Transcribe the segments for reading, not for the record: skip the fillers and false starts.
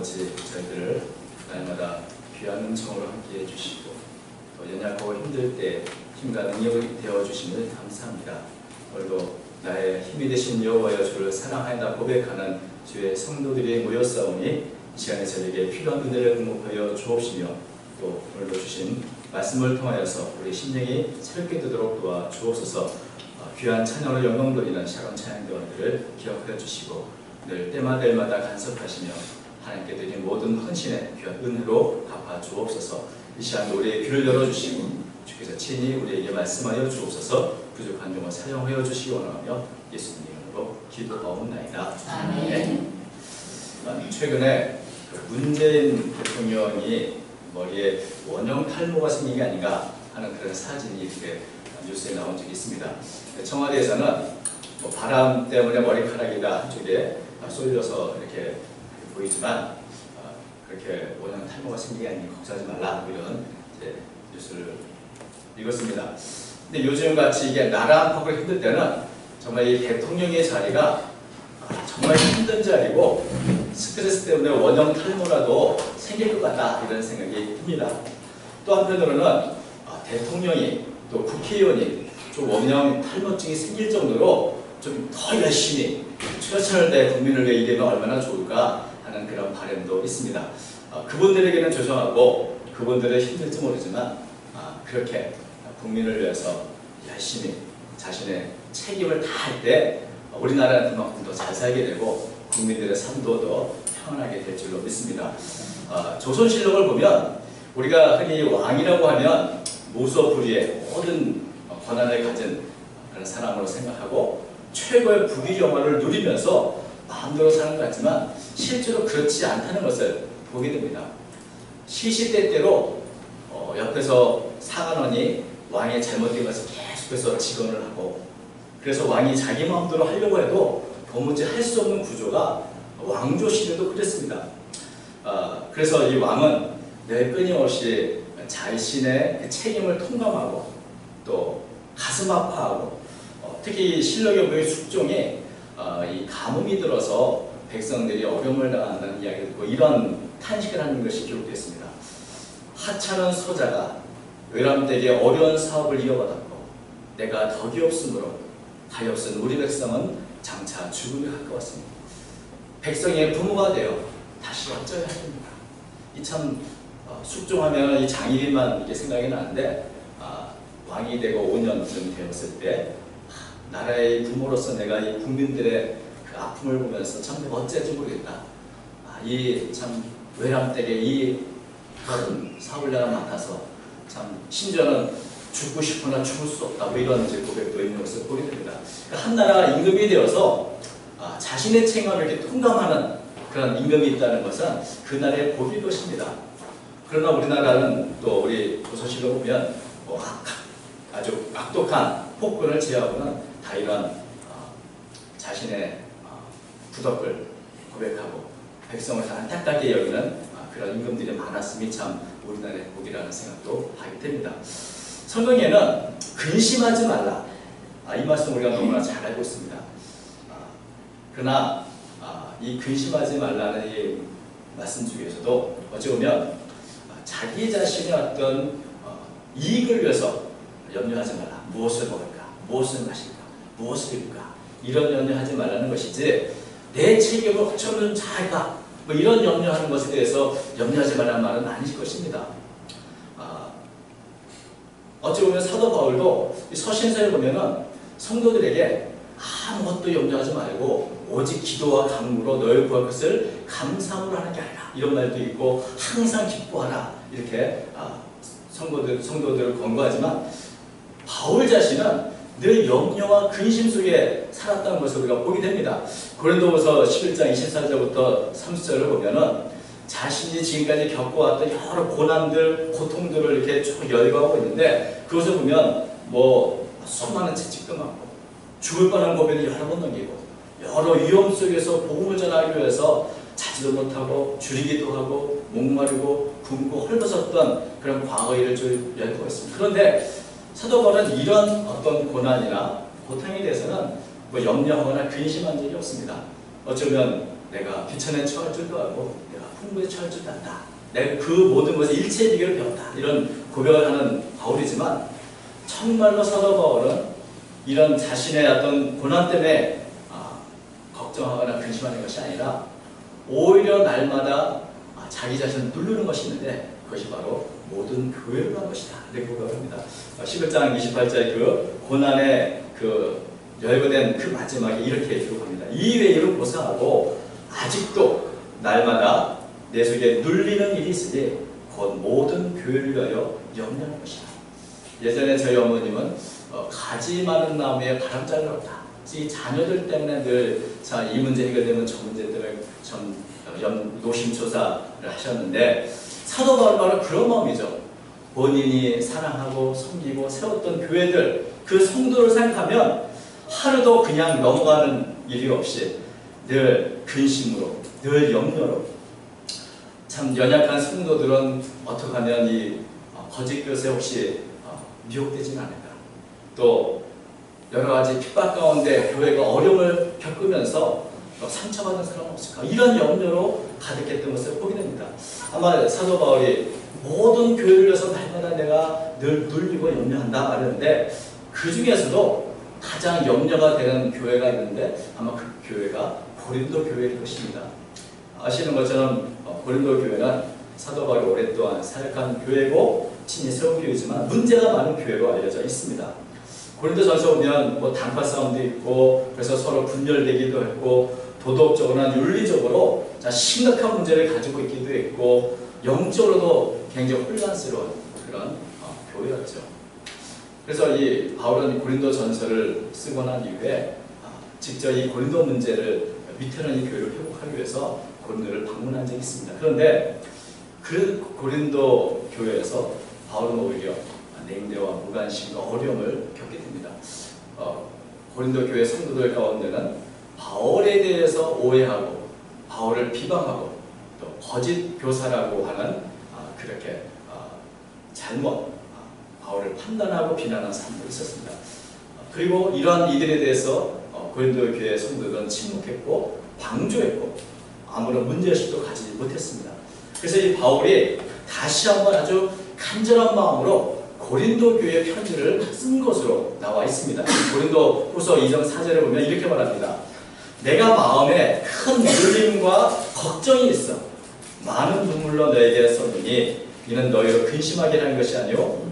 아버지 저희들을 날마다 귀한 음성으로 함께해 주시고 또 연약하고 힘들 때 힘과 능력이 되어주심을 감사합니다. 오늘도 나의 힘이 되신 여호와여 주를 사랑하였다 고백하는 주의 성도들이 모였사오니 이 시간에 저에게 필요한 은혜를 공급하여 주옵시며 또 오늘도 주신 말씀을 통하여서 우리 심령이 새롭게 되도록 도와 주옵소서. 귀한 찬양으로 영광 돌리는 샤론 찬양대원들을 기억하여 주시고 늘 때마다 간섭하시며 하나님께 드린 모든 헌신의 귀한 은혜로 갚아 주옵소서. 이 시간 우리의 귀를 열어주시고 주께서 친히 우리에게 말씀하여 주옵소서. 부족한 종을 사용하여 주시기 원하며 예수님 이름으로 기도하옵나이다. 아멘. 최근에 문재인 대통령이 머리에 원형 탈모가 생긴 게 아닌가 하는 그런 사진이 이렇게 뉴스에 나온 적이 있습니다. 청와대에서는 뭐 바람 때문에 머리카락이가 한쪽에 쏠려서 이렇게 보이지만 그렇게 원형 탈모가 생긴 게 아니니 걱정하지 말라 이런 뉴스를 읽었습니다. 근데 요즘같이 이게 나라 안팎으로 힘들 때는 정말 이 대통령의 자리가 정말 힘든 자리고 스트레스 때문에 원형 탈모라도 생길 것 같다 이런 생각이 듭니다. 또 한편으로는 대통령이 또 국회의원이 좀 원형 탈모증이 생길 정도로 좀 더 열심히 최선을 다해 국민을 위해 일하면 얼마나 좋을까 하는 그런 바람도 있습니다. 그분들에게는 죄송하고 그분들은 힘들지 모르지만 그렇게 국민을 위해서 열심히 자신의 책임을 다할 때 우리나라는 그만큼 더 잘 살게 되고 국민들의 삶도 더 평안하게 될 줄로 믿습니다. 조선실록을 보면 우리가 흔히 왕이라고 하면 무소불위의 모든 권한을 가진 그런 사람으로 생각하고 최고의 부귀영화를 누리면서 마음대로 사는 것 같지만 실제로 그렇지 않다는 것을 보게 됩니다. 시시때때로 옆에서 사관원이 왕의 잘못된 것을 계속해서 직언을 하고 그래서 왕이 자기 마음대로 하려고 해도 도무지 할 수 없는 구조가 왕조 시대도 그랬습니다. 그래서 이 왕은 늘 끊임없이 자신의 그 책임을 통감하고 또 가슴 아파하고 특히 실록에 보면 숙종에 이 가뭄이 들어서 백성들이 어려움을 당한다는 이야기를 듣고 이런 탄식을 하는 것이 기록되어 있습니다. 하찮은 소자가 외람되게 어려운 사업을 이어받았고 내가 덕이 없으므로 가엾은 우리 백성은 장차 죽음에 가까웠습니다. 백성의 부모가 되어 다시 어쩌야 합니까? 이 참 숙종하면 이 장일이만 이게 생각이 나는데 왕이 되고 5년쯤 되었을 때 나라의 부모로서 내가 이 국민들의 그 아픔을 보면서 참 어찌할지 모르겠다. 이 참 외람되게 이 그런 사업을 내가 맡아서 참 심지어는 죽고 싶으나 죽을 수 없다. 뭐 이런 고백도 있는 것을 보게 됩니다. 그러니까 한 나라가 임금이 되어서 자신의 책임을 이렇게 통감하는 그런 임금이 있다는 것은 그 나라의 복일 것입니다. 그러나 우리나라는 또 우리 조선시로 보면 아주 악독한 폭군을 제어하고는 다 이런 자신의 부덕을 고백하고 백성을 다 안타깝게 여기는 그런 임금들이 많았음이 참 우리나라의 복이라는 생각도 하게 됩니다. 성경에는 근심하지 말라. 이 말씀 우리가 너무나 잘 알고 있습니다. 그러나 이 근심하지 말라는 이 말씀 중에서도 어찌 보면 자기 자신의 어떤 이익을 위해서 염려하지 말라. 무엇을 먹을까? 무엇을 마실까? 무엇을 입을까? 이런 염려하지 말라는 것이지 내 책임을 어쩌면 잘할까? 뭐 이런 염려하는 것에 대해서 염려하지 말라는 말은 아니실 것입니다. 어찌 보면 사도 바울도 서신서에 보면은 성도들에게 아무것도 염려하지 말고 오직 기도와 간구로 너희 구할 것을 감사함으로 하는 게 아니라 이런 말도 있고 항상 기뻐하라 이렇게 성도들을 권고하지만 바울 자신은 늘 염려와 근심 속에 살았다는 것을 우리가 보게 됩니다. 고린도후서 11장 24절부터 30절을 보면은 자신이 지금까지 겪어왔던 여러 고난들, 고통들을 이렇게 쭉 열거하고 있는데 그것을 보면 뭐 수많은 채찍도 맞고 죽을 뻔한 고비를 여러 번 넘기고 여러 위험 속에서 복음을 전하기 위해서 자지도 못하고 줄이기도 하고 목마르고 굶고 헐벗었던 그런 과거의 일을 쭉 열거하고 있습니다. 그런데 사도 바울은 이런 어떤 고난이나 고통에 대해서는 뭐 염려하거나 근심한 적이 없습니다. 어쩌면 내가 비천에 처할 줄도 알고 내가 풍부히 처할 줄 안다. 내가 그 모든 것을 일체의 비결을 배웠다. 이런 고백을 하는 바울이지만 정말로 사도 바울은 이런 자신의 어떤 고난 때문에 걱정하거나 근심하는 것이 아니라 오히려 날마다 자기 자신을 누르는 것이 있는데 그것이 바로 모든 교회를 한 것이다. 이렇게 고백합니다. 11장 28절의 그 고난의 그 열거된 그 마지막에 이렇게 기록합니다. 이 외유를 고사하고 아직도 날마다 내 속에 눌리는 일이 있으니 곧 모든 교회를 위하여 염려하는 것이다. 예전에 저희 어머님은 가지 많은 나무에 가람자리가 없다. 이 자녀들 때문에 늘 이 문제 해결되면 저 문제 때문에 참 노심초사를 하셨는데 사도 바울은 바로 그런 마음이죠. 본인이 사랑하고 섬기고 세웠던 교회들 그 성도를 생각하면 하루도 그냥 넘어가는 일이 없이 늘 근심으로 늘 염려로 참 연약한 성도들은 어떻게 하면 이 거짓 교세 혹시 미혹되지는 않을까. 또 여러 가지 핍박 가운데 교회가 어려움을 겪으면서 상처받는 사람은 없을까. 이런 염려로 가득했던 것을 보게 됩니다. 아마 사도 바울이 모든 교회를 위해서 날마다 내가 늘 눌리고 염려한다 말했는데 그 중에서도 가장 염려가 되는 교회가 있는데 아마 그 교회가 고린도 교회일 것입니다. 아시는 것처럼 고린도 교회는 사도 바울이 오랫동안 사역한 교회고 친히 세운 교회지만 문제가 많은 교회로 알려져 있습니다. 고린도전서 보면 뭐 단파 싸움도 있고 그래서 서로 분열되기도 했고 도덕적으로나 윤리적으로 심각한 문제를 가지고 있기도 했고 영적으로도 굉장히 혼란스러운 그런 교회였죠. 그래서 이 바울은 고린도전서를 쓰고 난 이후에 직접 이 고린도 문제를 위태로운 이 교회를 회복하기 위해서 고린도를 방문한 적이 있습니다. 그런데 그 고린도 교회에서 바울은 오히려 냉대와 무관심과 어려움을 겪게 됩니다. 고린도 교회 성도들 가운데는 바울에 대해서 오해하고 바울을 비방하고 또 거짓 교사라고 하는 그렇게 잘못 바울을 판단하고 비난하는 사람들이 있었습니다. 그리고 이러한 이들에 대해서 고린도 교회 성도들은 침묵했고 방조했고 아무런 문제의식도 가지지 못했습니다. 그래서 이 바울이 다시 한번 아주 간절한 마음으로 고린도 교회 편지를 쓴 것으로 나와 있습니다. 고린도 후서 2장 4절에 보면 이렇게 말합니다. 내가 마음에 큰 눌림과 걱정이 있어 많은 눈물로 너에게 썼느니 이는 너희로 근심하게 하는 것이 아니오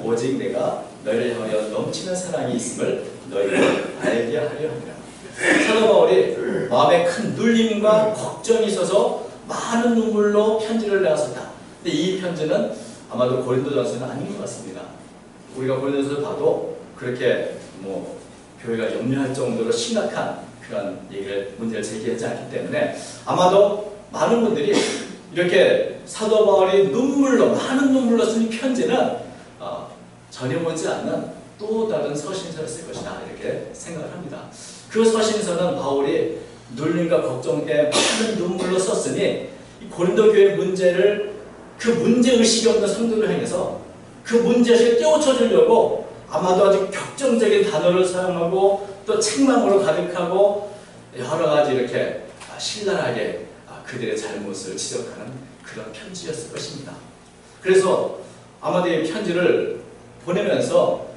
오직 내가 너희를 향하여 넘치는 사랑이 있음을 너희로 알게 하려 합니다. 사도 바울이 마음에 큰 눌림과 걱정이 있어서 많은 눈물로 편지를 내어 썼다. 근데 이 편지는 아마도 고린도전서는 아닌 것 같습니다. 우리가 고린도전서를 봐도 그렇게 교회가 염려할 정도로 심각한 그런 문제를 제기하지 않기 때문에 아마도 많은 분들이 이렇게 사도 바울이 많은 눈물로 쓴 편지는 전혀 보지 않는 또 다른 서신서를 쓸 것이다 이렇게 생각을 합니다. 그 서신서는 바울이 눌림과 걱정 때문에 많은 눈물로 썼으니 고린도 교회 문제를 그 문제의식이 없는 성도를 향해서 그 문제의식을 깨우쳐 주려고 아마도 아주 격정적인 단어를 사용하고 또 책망으로 가득하고 여러 가지 이렇게 신랄하게 그들의 잘못을 지적하는 그런 편지였을 것입니다. 그래서 아마도 이 편지를 보내면서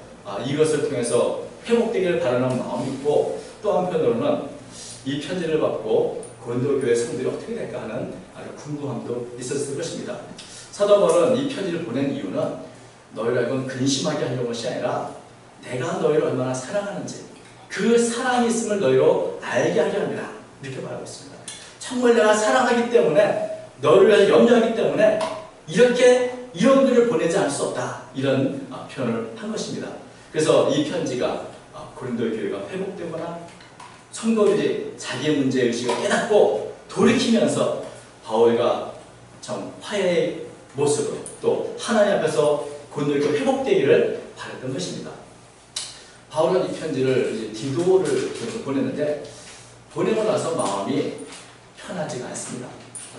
이것을 통해서 회복되기를 바라는 마음이 있고 또 한편으로는 이 편지를 받고 고린도 교회 성도들이 어떻게 될까 하는 아주 궁금함도 있었을 것입니다. 사도 바울은 이 편지를 보낸 이유는 너희를 알고 근심하게 하려는 것이 아니라 내가 너희를 얼마나 사랑하는지 그 사랑이 있음을 너희로 알게 하려 합니다. 이렇게 말하고 있습니다. 정말 내가 사랑하기 때문에 너희를 위해서 염려하기 때문에 이런 글을 보내지 않을 수 없다. 이런 표현을 한 것입니다. 그래서 이 편지가 고린도 교회가 회복되거나 성도들이 자기의 문제의식을 깨닫고 돌이키면서 바울과 참 화해의 모습으로 또 하나님 앞에서 고린도 교회가 회복되기를 바랐던 것입니다. 바울은 이 편지를 이제 디도를 보냈는데 보내고 나서 마음이 편하지가 않습니다.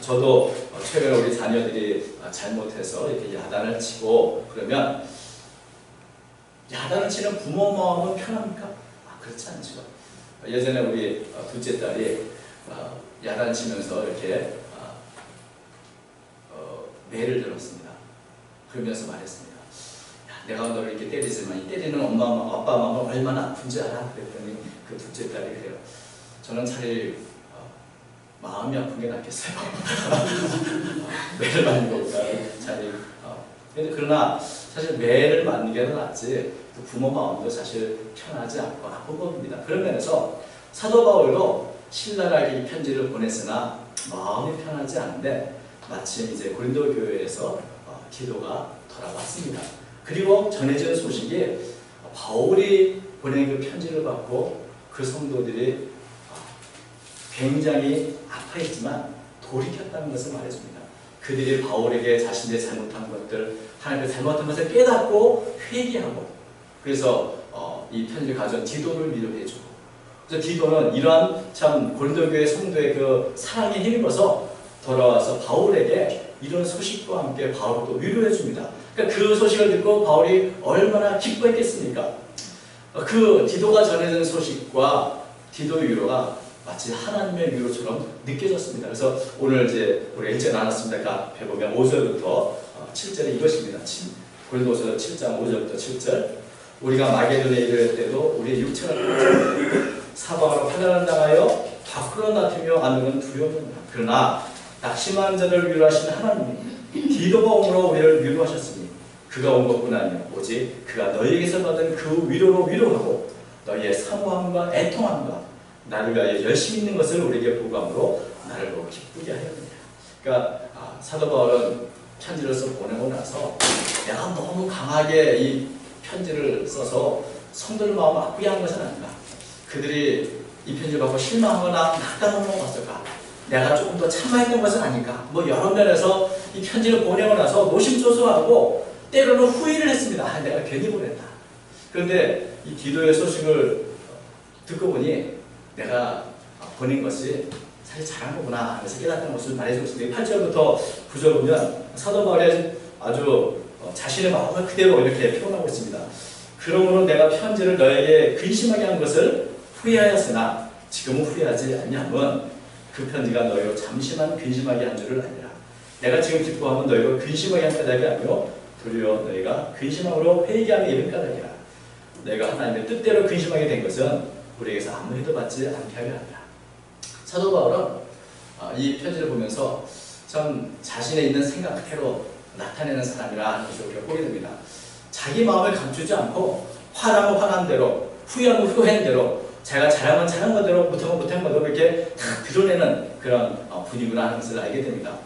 저도 최근에 우리 자녀들이 잘못해서 이렇게 야단을 치고 그러면 야단을 치는 부모 마음은 편합니까? 그렇지 않죠. 예전에 우리 둘째 딸이 야단 치면서 이렇게 매를 들었습니다. 그러면서 말했습니다. 야, 내가 너를 이렇게 때리지만 이 때리는 엄마, 아빠 마음은 얼마나 아픈지 알아? 그랬더니 그 둘째 딸이 그래요. 저는 차라리 마음이 아픈 게 낫겠어요. 매를 맞는 것보다 차라리. 그러나 사실 매를 맞는 게 낫지 부모 마음도 사실 편하지 않고 아픈 법입니다. 그런 면에서 사도 바울도 신랄하게 이 편지를 보냈으나 마음이 편하지 않은데 마침 이제 고린도 교회에서 기도가 돌아왔습니다. 그리고 전해진 소식이 바울이 보낸 그 편지를 받고 그 성도들이 굉장히 아파했지만 돌이켰다는 것을 말해줍니다. 그들이 바울에게 자신의 잘못한 것들, 하나님의 잘못한 것을 깨닫고 회개하고, 그래서 이 편지를 가져온 디도를 위로해주고, 그래서 디도는 이러한 참 고린도 교회 성도의 그 사랑에 힘입어서 돌아와서 바울에게 이런 소식과 함께 바울을 또 위로해줍니다. 그러니까 그 소식을 듣고 바울이 얼마나 기뻐했겠습니까? 그 디도가 전해진 소식과 디도의 위로가 마치 하나님의 위로처럼 느껴졌습니다. 그래서 오늘 이제 우리 일제 나눴습니다. 그 앞에 보면 5절부터 7절에 이것입니다. 고린도서 7장 5절부터 7절. 우리가 마게도냐에 이를 때도 우리의 육체가 사방으로 환난을 당하여 밖으로 나타며 안으로는 두려움이다. 그러나 낙심한 자를 위로하시는 하나님이 디도가 옴으로 우리를 위로하셨으니 그가 온 것뿐 아니요 오직 그가 너희에게서 받은 그 위로로 위로하고 너희의 사모함과 애통함과 나를 위하여 열심히 있는 것을 우리에게 보감으로 나를 더 기쁘게 하였느니라. 그러니까 사도 바울은 편지를 써 보내고 나서 내가 너무 강하게 이 편지를 써서 성도들 마음을 아프게 한 것은 아닌가. 그들이 이 편지를 받고 실망하거나 낙담하는 것 같을까. 내가 조금 더 참아했던 것은 아닐까. 뭐 여러 면에서 이 편지를 보내고 나서 노심초사하고 때로는 후회를 했습니다. 내가 괜히 보냈다. 그런데 이 디도의 소식을 듣고 보니 내가 보낸 것이 사실 잘한 거구나 하면서 깨닫는 것을 말해주고 있습니다. 8절부터 9절 보면 사도 바울이 아주 자신의 마음을 그대로 이렇게 표현하고 있습니다. 그러므로 내가 편지를 너에게 근심하게 한 것을 후회하였으나 지금은 후회하지 않냐면 그 편지가 너희로 잠시만 근심하게 한 줄을 아니라 내가 지금 기뻐하면 너희로 근심하게 한 까닭이 아니요 도리어 너희가 근심함으로 회개함에 이른 까닭이라. 내가 하나님의 뜻대로 근심하게 된 것은 우리에게서 아무 해도 받지 않게 하려 합니다. 사도 바울은 이 편지를 보면서 참 자신의 있는 생각 그대로 나타내는 사람이라 하는 것을 우리가 보게 됩니다. 자기 마음을 감추지 않고 화나면 화난 대로, 후회하면 후회한 대로, 자기가 잘하면 잘한 것대로, 못하면 못한 것대로 이렇게 다 드러내는 그런 분이구나 하는 것을 알게 됩니다.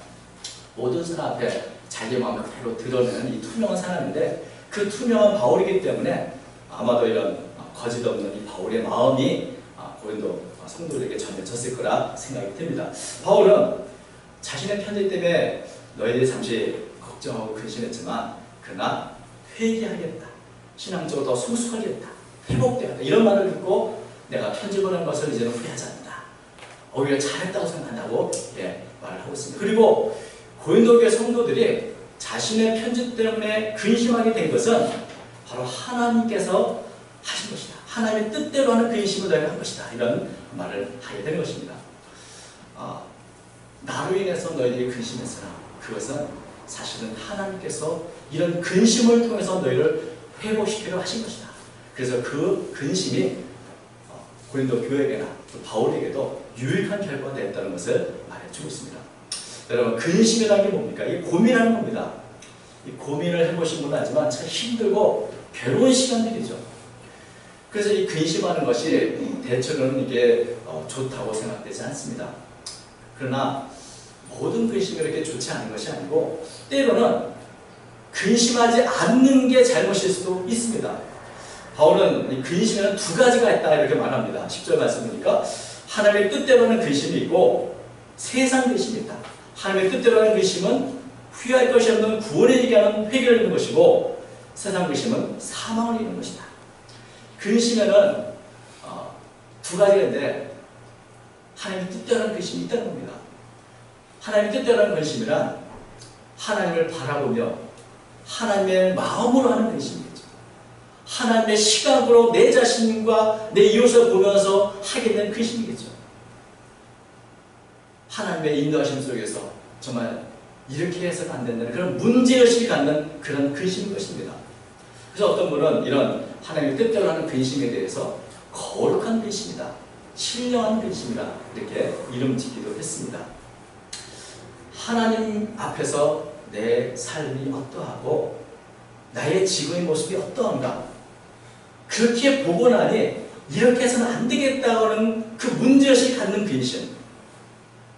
모든 사람 앞에 자기 마음을 그대로 드러내는 이 투명한 사람인데 그 투명한 바울이기 때문에 아마도 이런 거짓 없는 이 바울의 마음이 고린도 성도들에게 전해졌을 거라 생각이 듭니다. 바울은 자신의 편지 때문에 너희들이 잠시 걱정하고 근심했지만 그러나 회개하겠다. 신앙적으로 더 성숙하겠다. 회복되었다. 이런 말을 듣고 내가 편지 보낸 것을 이제는 후회하지 않는다. 오히려 잘했다고 생각한다고 말을 하고 있습니다. 그리고 고린도 교회 성도들이 자신의 편지 때문에 근심하게 된 것은 바로 하나님께서 하신 것이다. 하나님의 뜻대로 하는 근심을 너희가 한 것이다. 이런 말을 하게 된 것입니다. 나로 인해서 너희들이 근심했으나 그것은 사실은 하나님께서 이런 근심을 통해서 너희를 회복시키려 하신 것이다. 그래서 그 근심이 고린도 교회에게나 바울에게도 유익한 결과가 됐다는 것을 말해주고 있습니다. 여러분, 근심이라는 게 뭡니까? 이게 고민하는 겁니다. 이 고민을 해보신 분은 알지만 참 힘들고 괴로운 시간들이죠. 그래서 이 근심하는 것이 대체로는 이게 좋다고 생각되지 않습니다. 그러나 모든 근심이 그렇게 좋지 않은 것이 아니고 때로는 근심하지 않는 게 잘못일 수도 있습니다. 바울은 이 근심에는 두 가지가 있다 이렇게 말합니다. 10절 말씀 보니까 하나님의 뜻대로 하는 근심이 있고 세상 근심이 있다. 하나님의 뜻대로 하는 근심은 후회할 것이 없는 구원에 얘기하는 회개를 잃는 것이고 세상 근심은 사망을 잃는 것이다. 근심에는 두 가지가 있는데 하나님의 뜻대로 하는 근심이 있다는 겁니다. 하나님의 뜻대로 하는 근심이란 하나님을 바라보며 하나님의 마음으로 하는 근심이겠죠. 하나님의 시각으로 내 자신과 내 이웃을 보면서 하게 된 근심이겠죠. 하나님의 인도하심 속에서 정말 이렇게 해서는 안 된다는 그런 문제의식을 갖는 그런 근심인 것입니다. 그래서 어떤 분은 이런 하나님의 뜻대로 하는 근심에 대해서 거룩한 근심이다, 신령한 근심이다 이렇게 이름 짓기도 했습니다. 하나님 앞에서 내 삶이 어떠하고 나의 지금의 모습이 어떠한가 그렇게 보고 나니 이렇게 해서는 안 되겠다는 그 문제의식을 갖는 근심,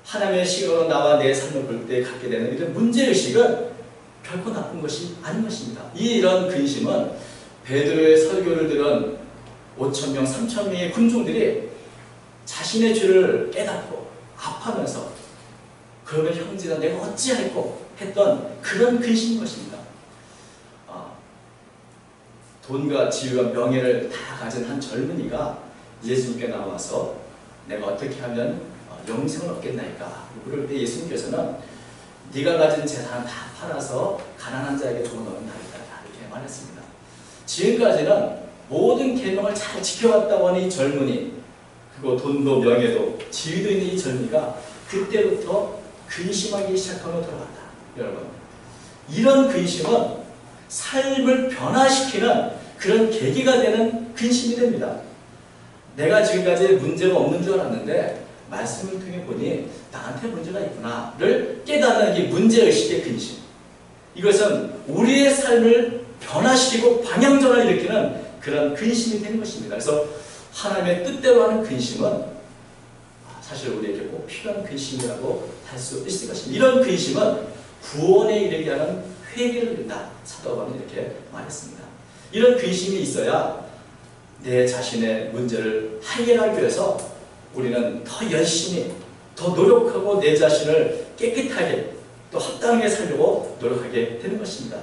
하나님의 시각으로 나와 내 삶을 볼 때 갖게 되는 이런 문제의식은 결코 나쁜 것이 아닌 것입니다. 이런 근심은 베드로의 설교를 들은 5,000명, 3,000명의 군중들이 자신의 죄를 깨닫고 아파하면서 그러면 형제가 내가 어찌할꼬 했던 그런 근심인 것입니다. 돈과 지위와 명예를 다 가진 한 젊은이가 예수님께 나와서 내가 어떻게 하면 영생을 얻겠나이까 물을 때 예수님께서는 네가 가진 재산을 다 팔아서 가난한 자에게 주어 넣은 다르다 이렇게 말했습니다. 지금까지는 모든 계명을 잘 지켜왔다고 하는 이 젊은이, 그리고 돈도 명예도 지위도 있는 이 젊은이가 그때부터 근심하기 시작하며 돌아간다. 여러분, 이런 근심은 삶을 변화시키는 그런 계기가 되는 근심이 됩니다. 내가 지금까지 문제가 없는 줄 알았는데 말씀을 통해 보니 나한테 문제가 있구나를 깨닫는 이 문제의식의 근심, 이것은 우리의 삶을 변화시키고 방향전환을 일으키는 그런 근심이 되는 것입니다. 그래서 하나님의 뜻대로 하는 근심은 사실 우리에게 꼭 필요한 근심이라고 할 수 있을 것입니다. 이런 근심은 구원에 이르게 하는 회개를 이룬다. 사도 바울은 이렇게 말했습니다. 이런 근심이 있어야 내 자신의 문제를 해결하기 위해서 우리는 더 열심히, 더 노력하고 내 자신을 깨끗하게 또 합당하게 살려고 노력하게 되는 것입니다.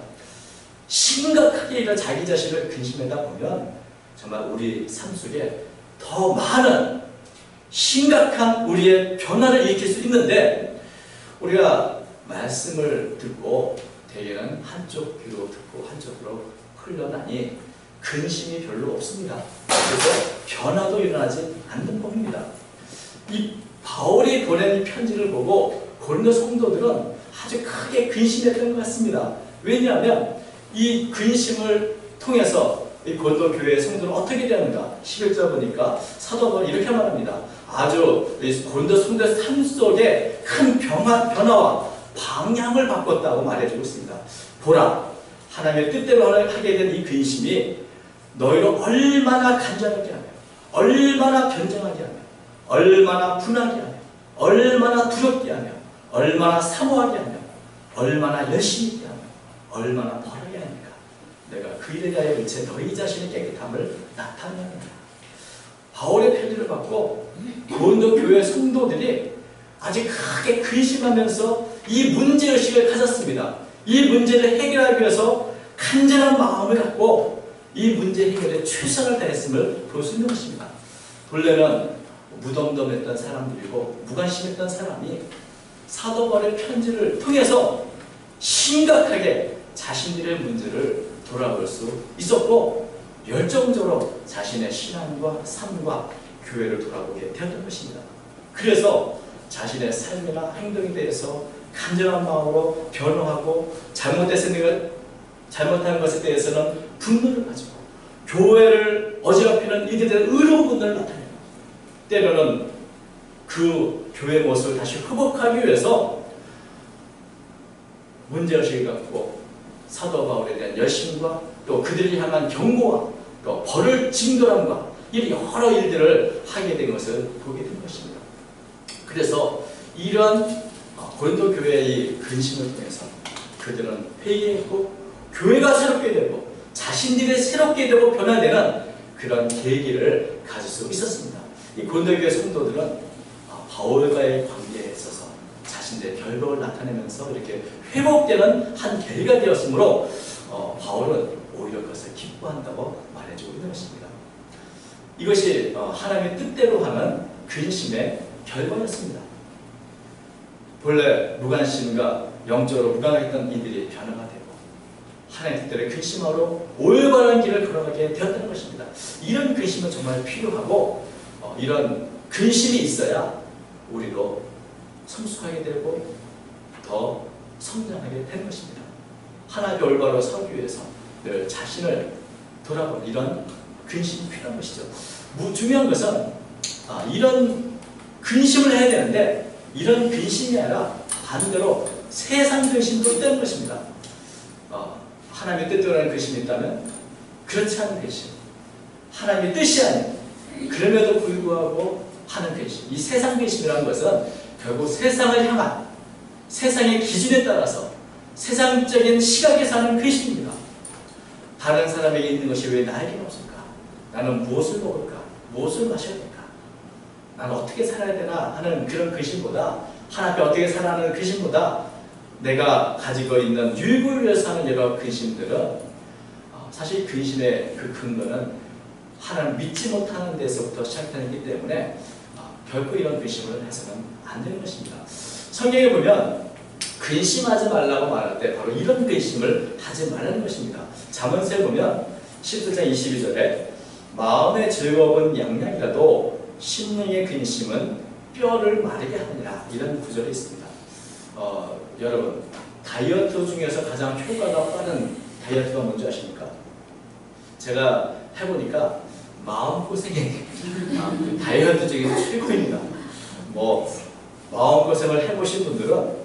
심각하게 이런 자기 자신을 근심하다 보면 정말 우리 삶 속에 더 많은 심각한 우리의 변화를 일으킬 수 있는데, 우리가 말씀을 듣고 대개는 한쪽 귀로 듣고 한쪽으로 흘러나니 근심이 별로 없습니다. 그래서 변화도 일어나지 않는 법입니다. 이 바울이 보낸 이 편지를 보고 고린도 성도들은 아주 크게 근심했던 것 같습니다. 왜냐하면 이 근심을 통해서 이 고린도 교회의 성도는 어떻게 되는가? 11절 보니까 사도 바울이 이렇게 말합니다. 아주 고린도 성도의 삶 속에 큰 변화와 방향을 바꿨다고 말해주고 있습니다. 보라, 하나님의 뜻대로 하게 된 이 근심이 너희를 얼마나 간절하게 하며, 얼마나 변정하게 하며, 얼마나 분하게 하며, 얼마나 두렵게 하며, 얼마나 사모하게 하며, 얼마나 열심히 있게 하며, 얼마나 벌하게 하니까 내가 그 일에 대하여 일체 너희 자신의 깨끗함을 나타내느니라. 바울의 편지를 받고 고린도 교회 성도들이 아주 크게 근심하면서 이 문제의식을 가졌습니다. 이 문제를 해결하기 위해서 간절한 마음을 갖고 이 문제 해결에 최선을 다했음을 볼 수 있는 것입니다. 본래는 무덤덤했던 사람들이고 무관심했던 사람이 사도 바울의 편지를 통해서 심각하게 자신들의 문제를 돌아볼 수 있었고, 열정적으로 자신의 신앙과 삶과 교회를 돌아보게 되었던 것입니다. 그래서 자신의 삶이나 행동에 대해서 간절한 마음으로 변호하고 잘못한 것에 대해서는 분노를 가지고 교회를 어지럽히는 이들에 대한 의로운 분노를 나타내고, 때로는 그 교회의 모습을 다시 회복하기 위해서 문제의식을 갖고 사도 바울에 대한 열심과 또 그들을 향한 경고와 또 벌을 진도함과 이런 여러 일들을 하게 된 것을 보게 된 것입니다. 그래서 이런 고린도 교회의 근심을 통해서 그들은 회개했고 교회가 새롭게 되고 자신들이 새롭게 되고 변화되는 그런 계기를 가질 수 있었습니다. 이 고린도 교회 성도들은 바울과의 관계에 있어서 자신들의 결박을 나타내면서 이렇게 회복되는 한 계기가 되었으므로 바울은 오히려 그것을 기뻐한다고 말해주고 있는 것입니다. 이것이 하나님의 뜻대로 하는 근심의 결과였습니다. 본래 무관심과 영적으로 무관했던 이들이 변화가 되고 하나님의 뜻대로 근심하러 올바른 길을 걸어가게 되었다는 것입니다. 이런 근심은 정말 필요하고 이런 근심이 있어야 우리도 성숙하게 되고 더 성장하게 되는 것입니다. 하나님의 올바로 서기 위해서 늘 자신을 돌아보는 이런 근심이 필요한 것이죠. 중요한 것은 이런 근심을 해야 되는데 이런 근심이 아니라 반대로 세상 근심도 있다는 것입니다. 하나님의 뜻대로 하는 근심이 있다면 그렇지 않은 근심, 하나님의 뜻이 아닌 그럼에도 불구하고 하는 근심, 이 세상 근심이라는 것은 결국 세상을 향한 세상의 기준에 따라서 세상적인 시각에 사는 근심입니다. 다른 사람에게 있는 것이 왜 나에게는 없을까? 나는 무엇을 먹을까? 무엇을 마셔야 될까? 나는 어떻게 살아야 되나 하는 그런 근심보다, 하나님 어떻게 살아가는 근심보다 내가 가지고 있는 유익을 위해서 하는 여러 근심들은 사실 근심의 그 근거는 하나님 믿지 못하는 데서부터 시작되기 때문에 결코 이런 근심을 해서는 안 되는 것입니다. 성경에 보면 근심하지 말라고 말할 때 바로 이런 근심을 하지 말라는 것입니다. 잠언서에 보면 17장 22절에 마음의 즐거움은 양양이라도 심령의 근심은 뼈를 마르게 하느니라, 이런 구절이 있습니다. 여러분, 다이어트 중에서 가장 효과가 빠른 다이어트가 뭔지 아십니까? 제가 해보니까 마음고생이 그 다이어트 중에서 최고입니다. 마음고생을 해보신 분들은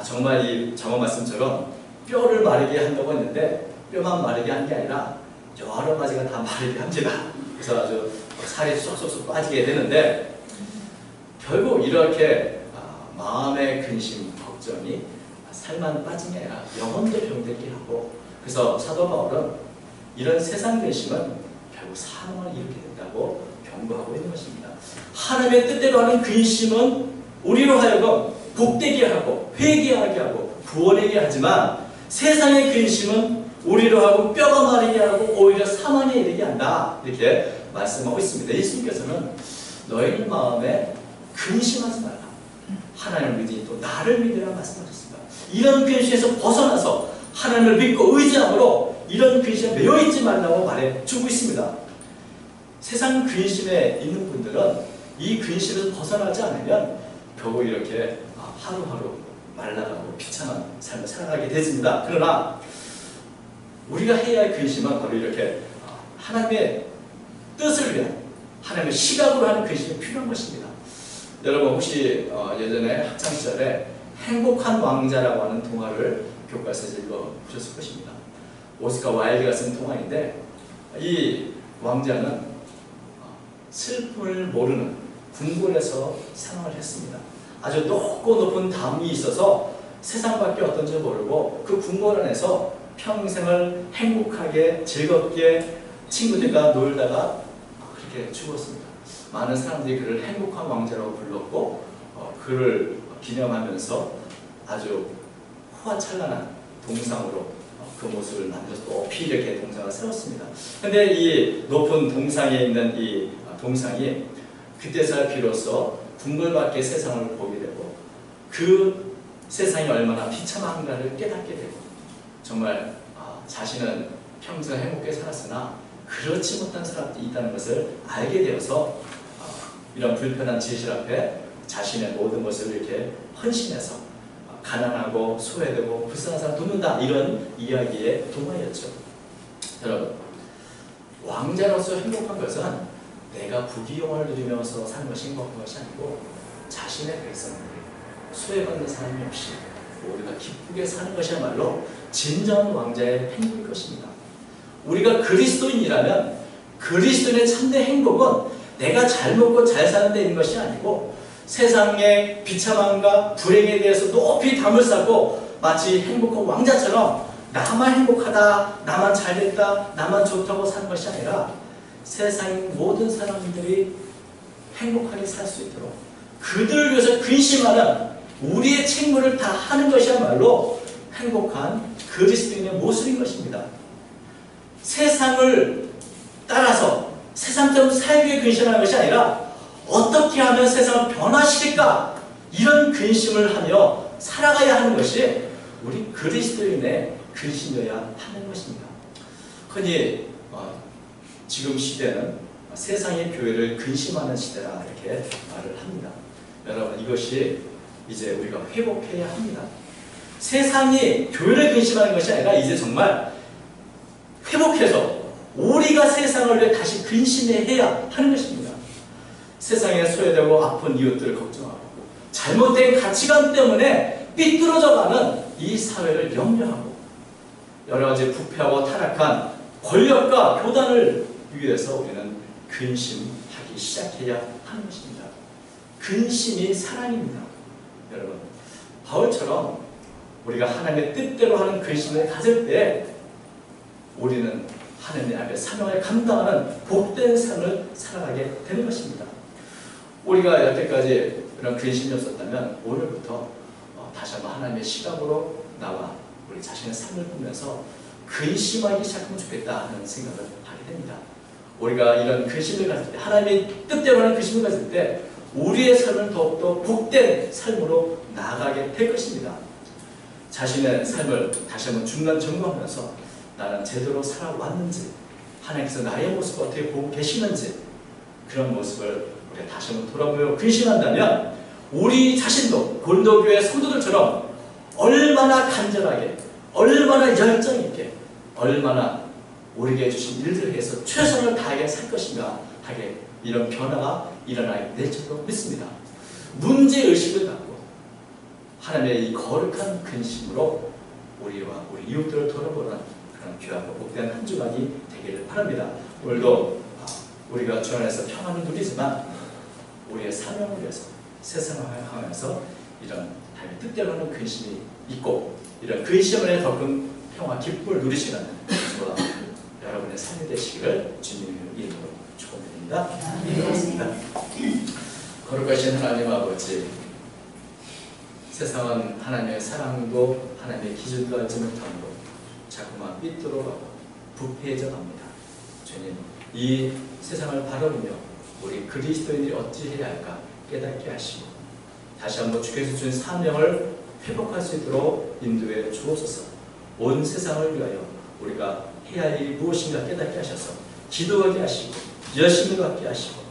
정말 이 장어 말씀처럼 뼈를 마르게 한다고 했는데 뼈만 마르게 한 게 아니라 여러 가지가 다 마르게 합니다. 그래서 아주 살이 쏙쏙쏙 빠지게 되는데, 결국 이렇게 마음의 근심, 걱정이 살만 빠진 게 아니라 영혼도 병들게 하고, 그래서 사도 바울은 이런 세상 근심은 결국 사망을 일으키게 된다고 경고하고 있는 것입니다. 하나님의 뜻대로 하는 근심은 우리로 하여금 복되게 하고 회개하게 하고 구원하게 하지만, 세상의 근심은 우리로 하고 뼈가 마르게 하고 오히려 사망에 이르게 한다, 이렇게 말씀하고 있습니다. 예수님께서는 너희는 마음에 근심하지 말라, 하나님을 믿으니 또 나를 믿으라 말씀하셨습니다. 이런 근심에서 벗어나서 하나님을 믿고 의지함으로 이런 근심에 매여있지 말라고 말해주고 있습니다. 세상 근심에 있는 분들은 이 근심에서 벗어나지 않으면 결국 이렇게 하루하루 말라가고 비참한 삶을 살아가게 되습니다. 그러나 우리가 해야 할 근심은 바로 이렇게 하나님의 뜻을 위한, 하나님의 시각으로 하는 근심이 필요한 것입니다. 여러분 혹시 예전에 학창시절에 행복한 왕자라고 하는 동화를 교과서에서 읽어보셨을 것입니다. 오스카 와일드가 쓴 동화인데, 이 왕자는 슬픔을 모르는 궁궐에서 사망을 했습니다. 아주 높고 높은 담이 있어서 세상밖에 어떤지 모르고 그 궁궐 안에서 평생을 행복하게 즐겁게 친구들과 놀다가 그렇게 죽었습니다. 많은 사람들이 그를 행복한 왕자라고 불렀고 그를 기념하면서 아주 호화찬란한 동상으로 그 모습을 만들어서 높이 이렇게 동상을 세웠습니다. 그런데 이 높은 동상에 있는 이 동상이 그때서야 비로소 궁궐 밖의 세상을 보게 되고 그 세상이 얼마나 비참한가를 깨닫게 되고, 정말 자신은 평생 행복하게 살았으나 그렇지 못한 사람들이 있다는 것을 알게 되어서 이런 불편한 진실 앞에 자신의 모든 것을 이렇게 헌신해서 가난하고 소외되고 불쌍한 사람 돕는다, 이런 이야기의 동화였죠. 여러분, 왕자로서 행복한 것은 내가 부귀영화를 누리면서 사는 것이 행복한 것이 아니고 자신의 백성들이 소외받는 사람이 없이 우리가 기쁘게 사는 것이야말로 진정한 왕자의 행복일 것입니다. 우리가 그리스도인이라면 그리스도인의 참된 행복은 내가 잘 먹고 잘 사는 데 있는 것이 아니고 세상의 비참함과 불행에 대해서 높이 담을 쌓고 마치 행복한 왕자처럼 나만 행복하다, 나만 잘됐다, 나만 좋다고 사는 것이 아니라 세상의 모든 사람들이 행복하게 살 수 있도록 그들을 위해서 근심하는 우리의 책무를 다 하는 것이야말로 행복한 그리스도인의 모습인 것입니다. 세상을 따라서 세상처럼 살기 위해 근심하는 것이 아니라 어떻게 하면 세상을 변화시킬까, 이런 근심을 하며 살아가야 하는 것이 우리 그리스도인의 근심이어야 하는 것입니다. 흔히 지금 시대는 세상의 교회를 근심하는 시대라 이렇게 말을 합니다. 여러분, 이것이 이제 우리가 회복해야 합니다. 세상이 교회를 근심하는 것이 아니라 이제 정말 회복해서 우리가 세상을 위해 다시 근심해야 하는 것입니다. 세상에 소외되고 아픈 이웃들을 걱정하고 잘못된 가치관 때문에 삐뚤어져가는 이 사회를 염려하고 여러 가지 부패하고 타락한 권력과 교단을 위해서 우리는 근심하기 시작해야 하는 것입니다. 근심이 사랑입니다. 여러분, 바울처럼 우리가 하나님의 뜻대로 하는 근심을 가질 때 우리는 하나님 앞에 사명을 감당하는 복된 삶을 살아가게 되는 것입니다. 우리가 여태까지 그런 근심이 없었다면 오늘부터 다시 한번 하나님의 시각으로 나와 우리 자신의 삶을 보면서 근심하기 시작하면 좋겠다 하는 생각을 하게 됩니다. 우리가 이런 근심을 가질 때, 하나님의 뜻대로 하는 근심을 가질 때 우리의 삶은 더욱더 복된 삶으로 나아가게 될 것입니다. 자신의 삶을 다시 한번 중간 점검하면서 나는 제대로 살아왔는지, 하나님께서 나의 모습을 어떻게 보고 계시는지, 그런 모습을 우리가 다시 한번 돌아보며 근심한다면 우리 자신도 고린도교회 성도들처럼 얼마나 간절하게, 얼마나 열정 있게, 얼마나 우리에게 주신 일들을 위해서 최선을 다하게 살 것인가 하게 이런 변화가 일어나게 될 줄로 믿습니다. 문제의식을 갖고 하나님의 이 거룩한 근심으로 우리와 우리 이웃들을 돌아보는 그런 귀하고 복된 한 주간이 되기를 바랍니다. 오늘도 우리가 주 안에서 평안을 누리지만 우리의 사명을 위해서 세상을 향하면서 이런 하나님의 뜻대로 하는 근심이 있고 이런 근심을 겪은 평화, 기쁨을 누리시는 저와 여러분의 삶이 되시기를 주님의 이름으로 축원드립니다. 고맙습니다. 거룩하신 하나님 아버지, 세상은 하나님의 사랑도 하나님의 기준도 알지 못함으로 자꾸만 삐뚤어가고 부패해져 갑니다. 주님, 이 세상을 바라보며 우리 그리스도인들이 어찌해야 할까 깨닫게 하시고 다시 한번 주께서 주신 사명을 회복할 수 있도록 인도해 주옵소서. 온 세상을 위하여 우리가 해야 할 일이 무엇인가 깨닫게 하셔서 기도하게 하시고 열심히 갖게 하시고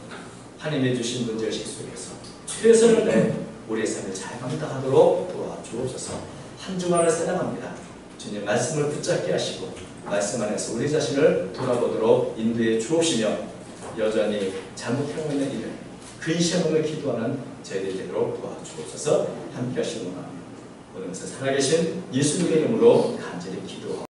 하나님의 주신 문제의식 속에서 최선을 다해 우리의 삶을 잘 감당하도록 도와주옵소서. 한 주간을 살아갑니다. 주님 말씀을 붙잡게 하시고 말씀 안에서 우리 자신을 돌아보도록 인도해 주옵시며 여전히 잘못하고 있는 일을 근심으로 기도하는 저희들이 되도록 도와주옵소서. 함께 하시기 원합니다. 오늘 살아계신 예수님의 이름으로 간절히 기도합니다.